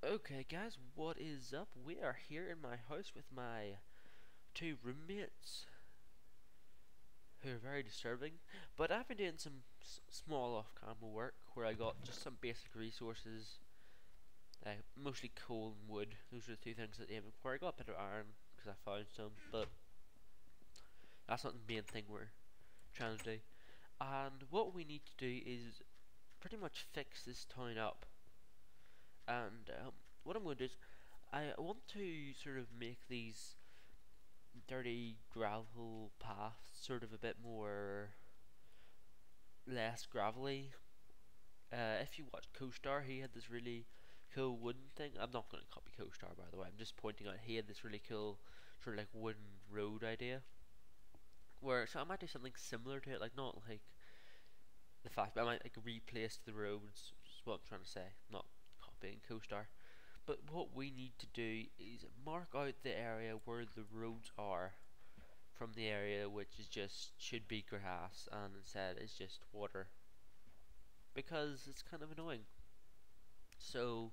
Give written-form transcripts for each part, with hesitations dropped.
Okay guys, what is up? We are here in my house with my two roommates who are very disturbing, but I've been doing some small off-camera work where I got just some basic resources, mostly coal and wood. Those are the two things that aim for. I got a bit of iron because I found some, but that's not the main thing we're trying to do. And what we need to do is pretty much fix this town up. And what I'm going to do is I want to sort of make these dirty gravel paths sort of a bit more less gravelly. If you watch Co-Star, he had this really cool wooden thing. I'm not going to copy Co-Star, by the way. I'm just pointing out he had this really cool sort of like wooden road idea. So I might do something similar to it, like not like the fact, but I might like replace the roads. Is what I'm trying to say. Not copying Co-Star. But what we need to do is mark out the area where the roads are from the area which is just should be grass and instead is just water, because it's kind of annoying. So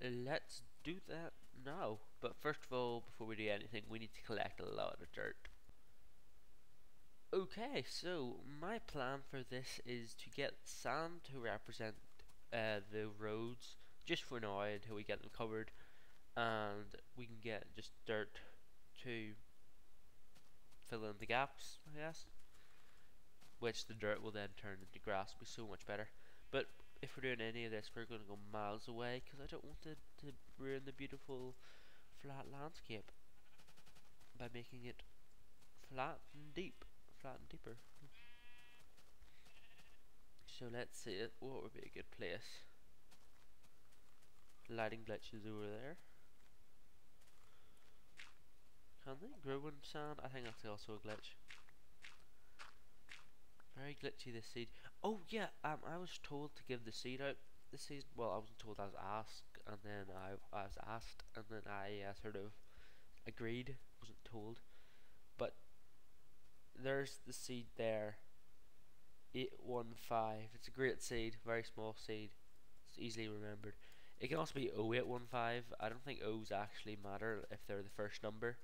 let's do that now. But first of all, before we do anything, we need to collect a lot of dirt. Okay, so my plan for this is to get sand to represent the roads just for now until we get them covered, and we can get just dirt to fill in the gaps, I guess, which the dirt will then turn into grass. Will be so much better. But if we're doing any of this, we're going to go miles away because I don't want to ruin the beautiful flat landscape by making it flat and deeper. So let's see what would be a good place. Lighting glitches over there. Can they grow in sand? I think that's also a glitch. Very glitchy, this seed. Oh yeah, I was told to give the seed out this season. Well, I wasn't told, I was asked, and then I was asked, and then I sort of agreed. Wasn't told. But there's the seed there. 815. It's a great seed, very small seed. It's easily remembered. It can also be 0815. I don't think O's actually matter if they're the first number,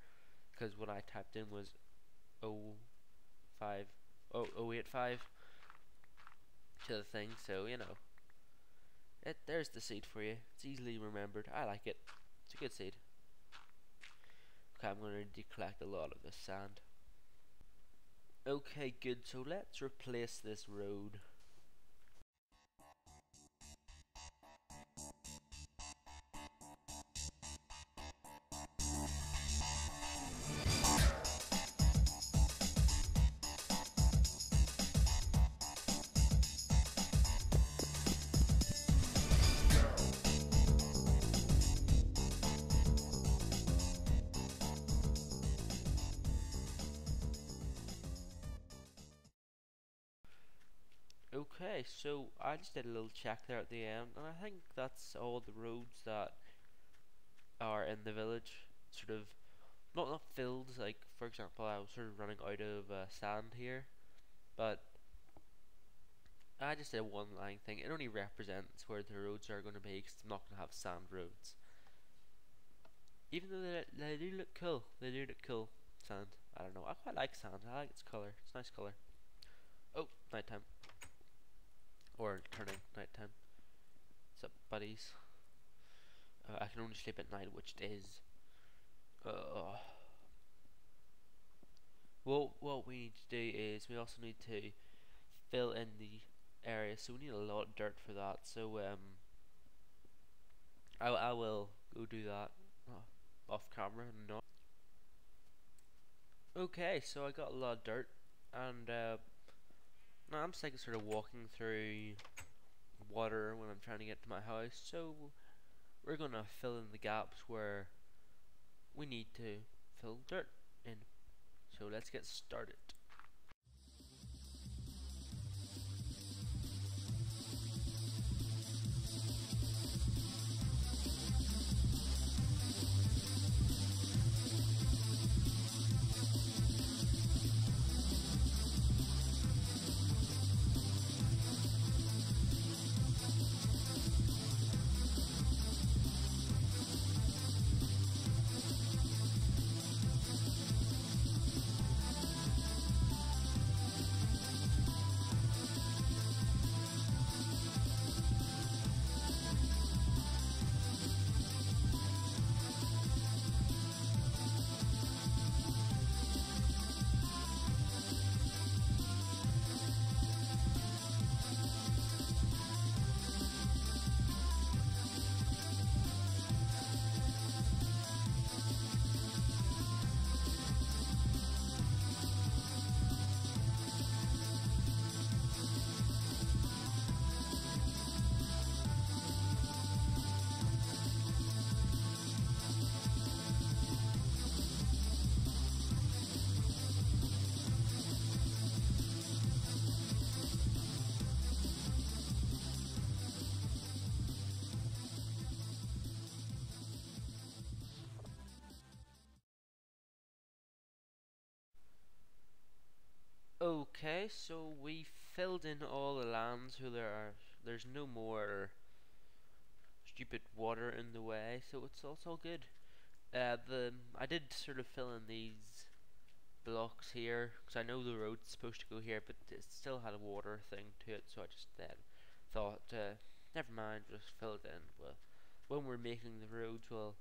because what I typed in was 085 to the thing, so you know. There's the seed for you. It's easily remembered. I like it. It's a good seed. Okay, I'm going to collect a lot of this sand. Okay, good. So let's replace this road. Okay, so I just did a little check there at the end, and I think that's all the roads that are in the village. Sort of not filled, like for example I was sort of running out of sand here, but I just did a one line thing. It only represents where the roads are going to be, because I'm not going to have sand roads. Even though they do look cool. They do look cool. Sand. I don't know. I quite like sand. I like its color. It's a nice color. Oh, nighttime. Or turning nighttime. What's up, buddies? I can only sleep at night, which is. Well, what we need to do is we also need to fill in the area, so we need a lot of dirt for that. So I will go do that off camera. No. Okay, so I got a lot of dirt, and now I'm sick of sort of walking through water when I'm trying to get to my house. So we're gonna fill in the gaps where we need to fill dirt in. So let's get started. Okay, so we filled in all the land, so there's no more stupid water in the way, so it's all good. The I did sort of fill in these blocks here because I know the road's supposed to go here, but it still had a water thing to it, so I just then thought, never mind, just fill it in. Well, when we're making the roads, we'll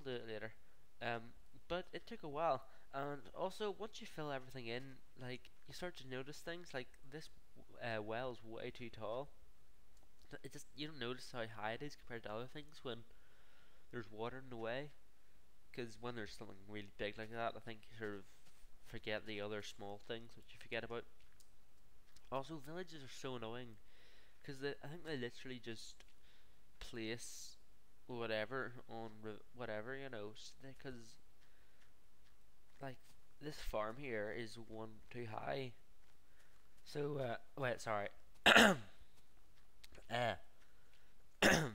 do it later. Um, but it took a while, and also once you fill everything in, like you start to notice things like this well's way too tall. It just you don't notice how high it is compared to other things when there's water in the way. Because when there's something really big like that, I think you sort of forget the other small things which you forget about. Also, villages are so annoying because I think they literally just place whatever on whatever, you know, because like this farm here is one too high. So wait, sorry, uh,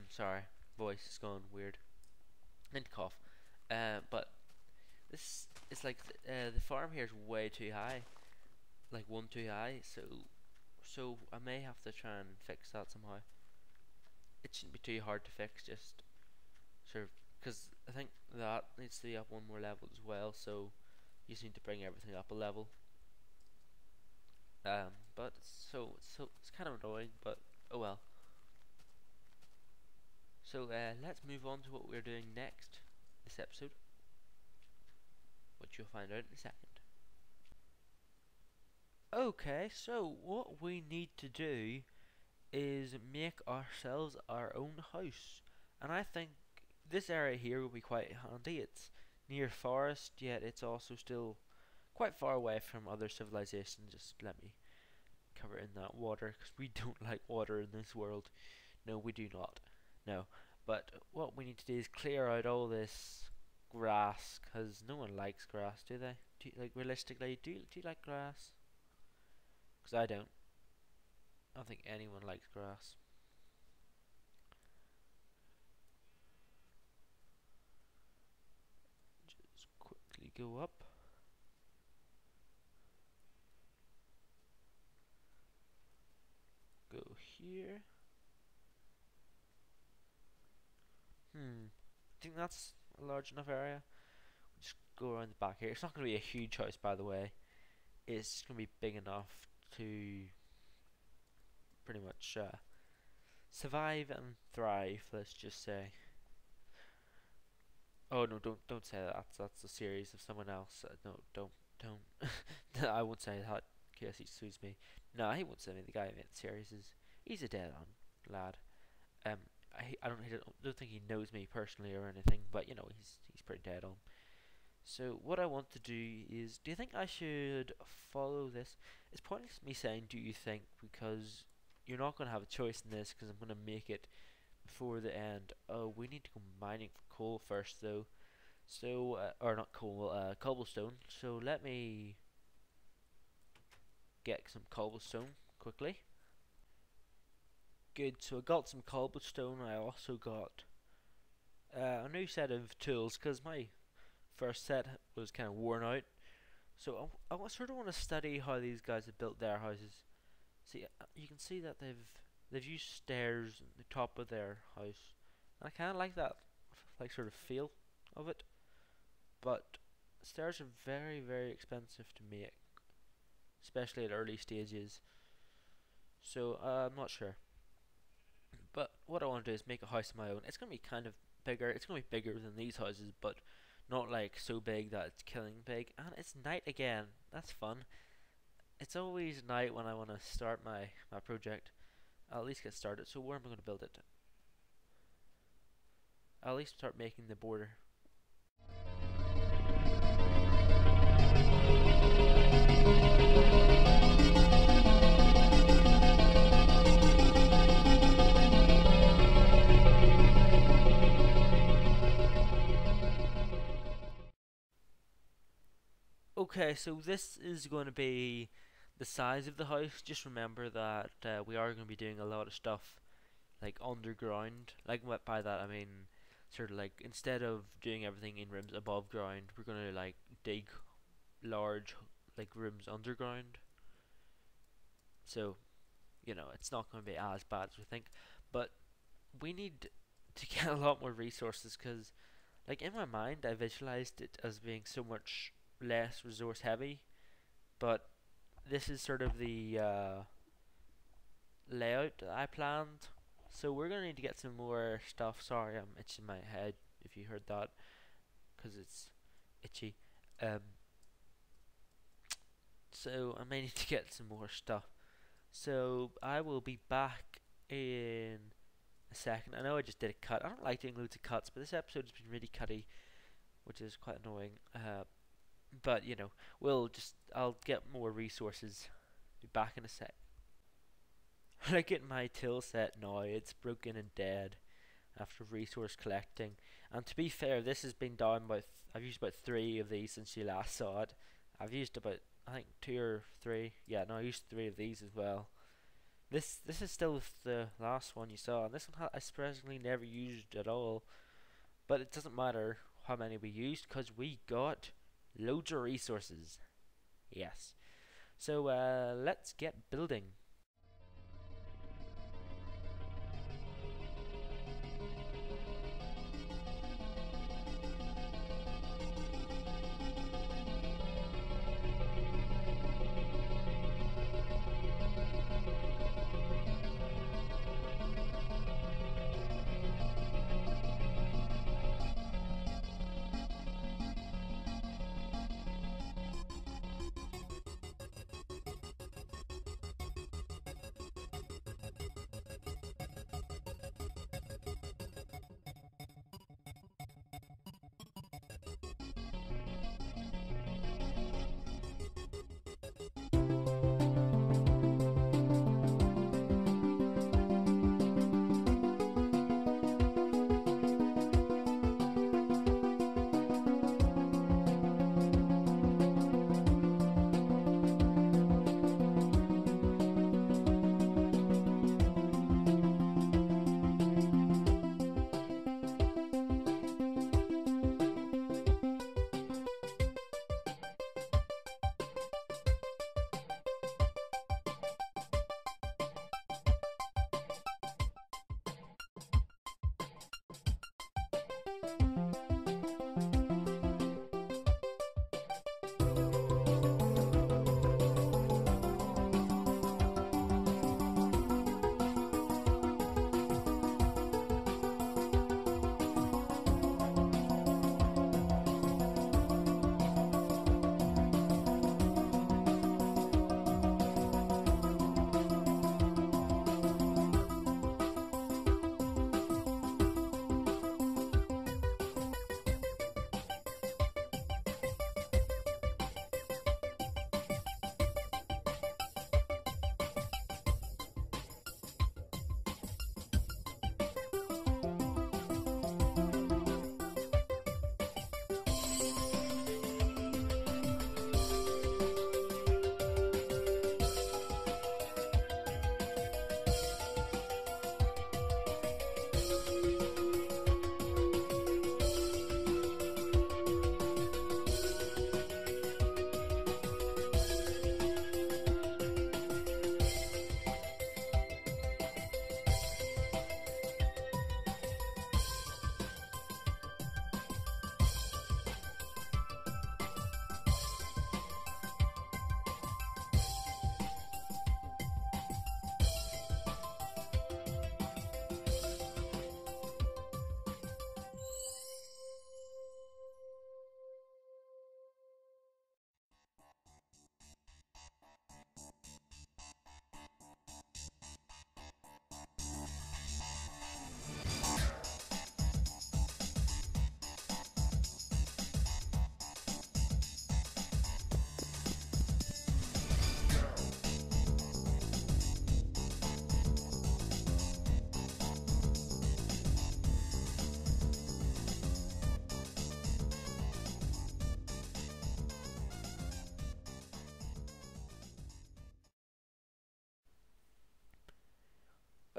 sorry, voice is going weird. I need to cough. But this is like the farm here is way too high, like one too high. So I may have to try and fix that somehow. It shouldn't be too hard to fix, just sort of because I think that needs to be up one more level as well. So you just need to bring everything up a level. But it's kind of annoying, but oh well. So let's move on to what we're doing next this episode, which you'll find out in a second. Okay, so what we need to do is make ourselves our own house, and I think this area here will be quite handy. It's near forest, yet it's also still quite far away from other civilizations. Just let me cover in that water, because we don't like water in this world. No, we do not. No, but what we need to do is clear out all this grass, because no one likes grass, do they? Like realistically, do you like grass? Because I don't. I don't think anyone likes grass. Just quickly go up. Go here. I think that's a large enough area. Just go around the back here. It's not going to be a huge house, by the way. It's just going to be big enough to pretty much survive and thrive. Let's just say. Oh no! Don't say that. That's a series of someone else. No, don't. I won't say that in case he sues me. No, he won't sue me. The guy who made the series he's a dead on lad. Um, I don't think he knows me personally or anything, but you know he's pretty dead on. So what I want to do is, do you think I should follow this? It's pointless me saying do you think, because you're not going to have a choice in this, because I'm going to make it before the end. Oh, we need to go mining for coal first though. So, or not coal, cobblestone. So let me get some cobblestone quickly. Good, so I got some cobblestone. I also got a new set of tools, because my first set was kind of worn out. So I sort of want to study how these guys have built their houses. See, you can see that they've used stairs at the top of their house. And I kind of like that, like sort of feel of it. But stairs are very very expensive to make, especially at early stages. So I'm not sure. But what I want to do is make a house of my own. It's gonna be kind of bigger. It's gonna be bigger than these houses, but not like so big that it's killing big. And it's night again. That's fun. It's always night when I want to start my project. I'll at least get started. So where am I going to build it? I'll at least start making the border. Okay, so this is going to be the size of the house. Just remember that we are going to be doing a lot of stuff like underground. Like by that I mean sort of like instead of doing everything in rooms above ground, we're going to like dig large like rooms underground. so it's not going to be as bad as we think. But we need to get a lot more resources, because like in my mind I visualized it as being so much less resource heavy, but this is sort of the layout that I planned. So we're gonna need to get some more stuff. Sorry, I'm itching my head if you heard that, because it's itchy. Um, so I may need to get some more stuff. So I will be back in a second. I know I just did a cut. I don't like doing loads of cuts, but this episode has been really cutty, which is quite annoying. But I'll get more resources. Be back in a sec. Look at my till set now. It's broken and dead after resource collecting. And to be fair, this has been down by I've used about 3 of these since you last saw it. I've used about, I think, 2 or 3. Yeah, no, I used 3 of these as well. This is still the last one you saw, and this one I surprisingly never used at all. But it doesn't matter how many we used, because we got loads of resources. Yes. So let's get building.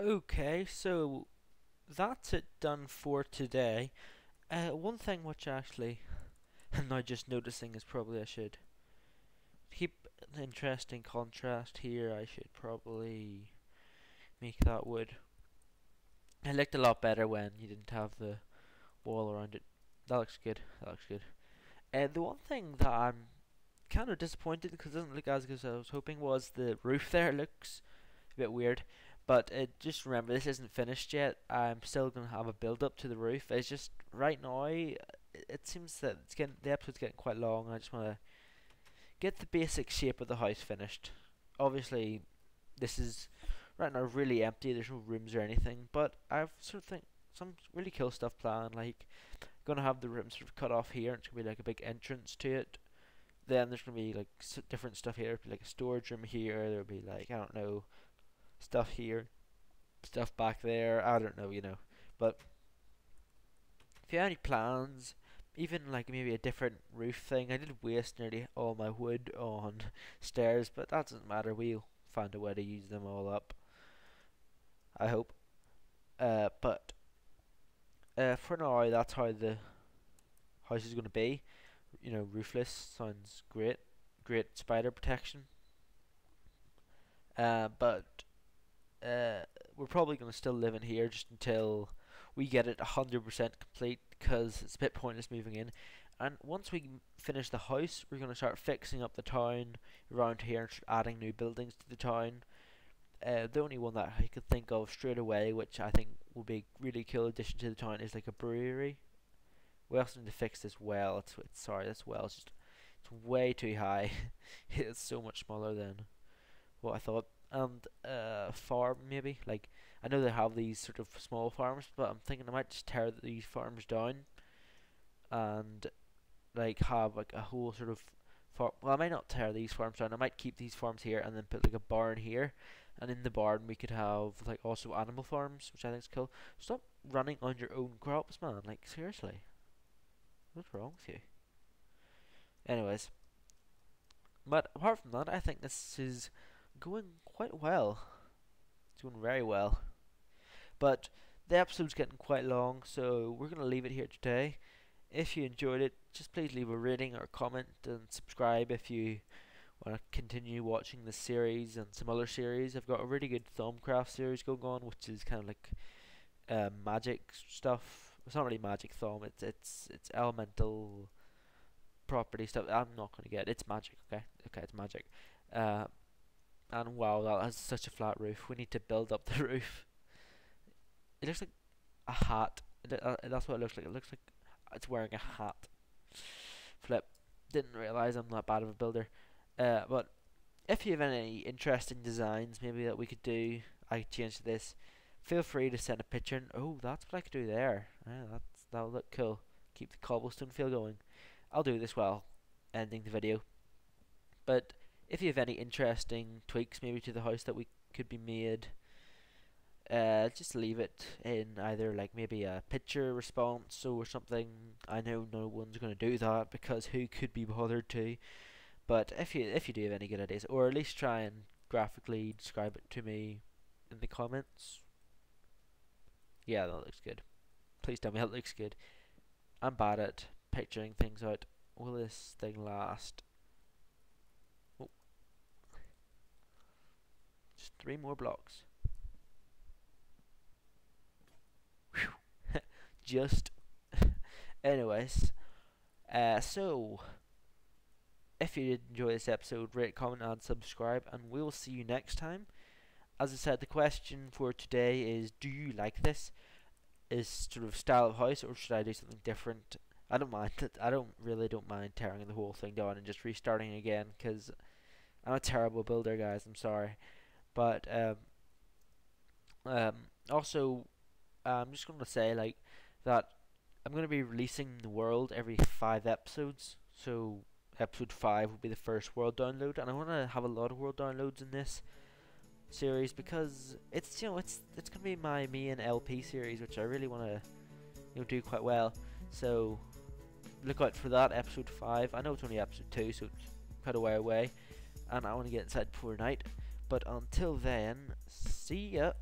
Okay, so that's it done for today. One thing which actually I'm now just noticing is probably I should keep an interesting contrast here. I should probably make that wood. It looked a lot better when you didn't have the wall around it. That looks good. That looks good. The one thing that I'm kind of disappointed because it doesn't look as good as I was hoping was the roof there. It looks a bit weird. But just remember, this isn't finished yet. I'm still going to have a build up to the roof. It's just right now, it seems that the episode's getting quite long. And I just want to get the basic shape of the house finished. Obviously, this is right now really empty. There's no rooms or anything. But I've sort of think some really cool stuff planned. Like, gonna have the room sort of cut off here. And it's gonna be like a big entrance to it. Then there's gonna be like different stuff here. There'll be like a storage room here. There'll be like, I don't know, stuff here, stuff back there. I don't know, But if you have any plans, even like maybe a different roof thing. I did waste nearly all my wood on stairs, but that doesn't matter. We'll find a way to use them all up, I hope. But for now, that's how the house is going to be. Roofless sounds great. Great spider protection. But we're probably going to still live in here just until we get it 100% complete, because it's a bit pointless moving in. And once we finish the house, we're going to start fixing up the town around here and adding new buildings to the town. The only one that I could think of straight away, which I think will be a really cool addition to the town, is like a brewery. We also need to fix this well. Sorry, this well is just, it's way too high. It's so much smaller than what I thought. And farm maybe. Like, I know they have these sort of small farms, but I'm thinking I might just tear these farms down and like have like a whole sort of farm. Well, I might not tear these farms down. I might keep these farms here and then put like a barn here. And in the barn we could have like also animal farms, which I think is cool. Stop running on your own crops, man. Like, seriously. What's wrong with you? Anyways. But apart from that, I think this is going quite well. It's going very well. But the episode's getting quite long, so we're going to leave it here today. If you enjoyed it, just please leave a rating or comment and subscribe if you want to continue watching this series and some other series. I've got a really good Msa-Craft series going on, which is kind of like magic stuff. It's not really magic thumb. It's elemental property stuff. I'm not going to get it. It's magic. Okay, it's magic. And wow, that has such a flat roof. We need to build up the roof. It looks like a hat. That's what it looks like. It looks like it's wearing a hat. Flip. Didn't realize I'm that bad of a builder. But if you have any interesting designs maybe that we could do, I could change to this, feel free to send a picture. And, oh, that's what I could do there. Yeah, that'll look cool. Keep the cobblestone feel going. I'll do this while ending the video. But if you have any interesting tweaks maybe to the house that we could be made, just leave it in either like maybe a picture response or something. I know no one's going to do that because who could be bothered to. But if you do have any good ideas, or at least try and graphically describe it to me in the comments. Yeah, that looks good. Please tell me that looks good. I'm bad at picturing things out. Will this thing last? Oh. Just 3 more blocks. Whew. Just. Anyways. So. If you did enjoy this episode, rate, comment, and subscribe, and we'll see you next time. As I said, the question for today is, do you like this sort of style of house, or should I do something different? I don't mind it. I don't mind tearing the whole thing down and just restarting again, because I'm a terrible builder, guys. I'm sorry. But also, I'm just going to say like that I'm going to be releasing the world every 5 episodes. So episode 5 will be the first world download, and I want to have a lot of world downloads in this series because it's it's gonna be my main LP series, which I really want to do quite well. So look out for that, episode 5. I know it's only episode 2, so it's quite a way away, and I want to get inside before night. But until then, see ya.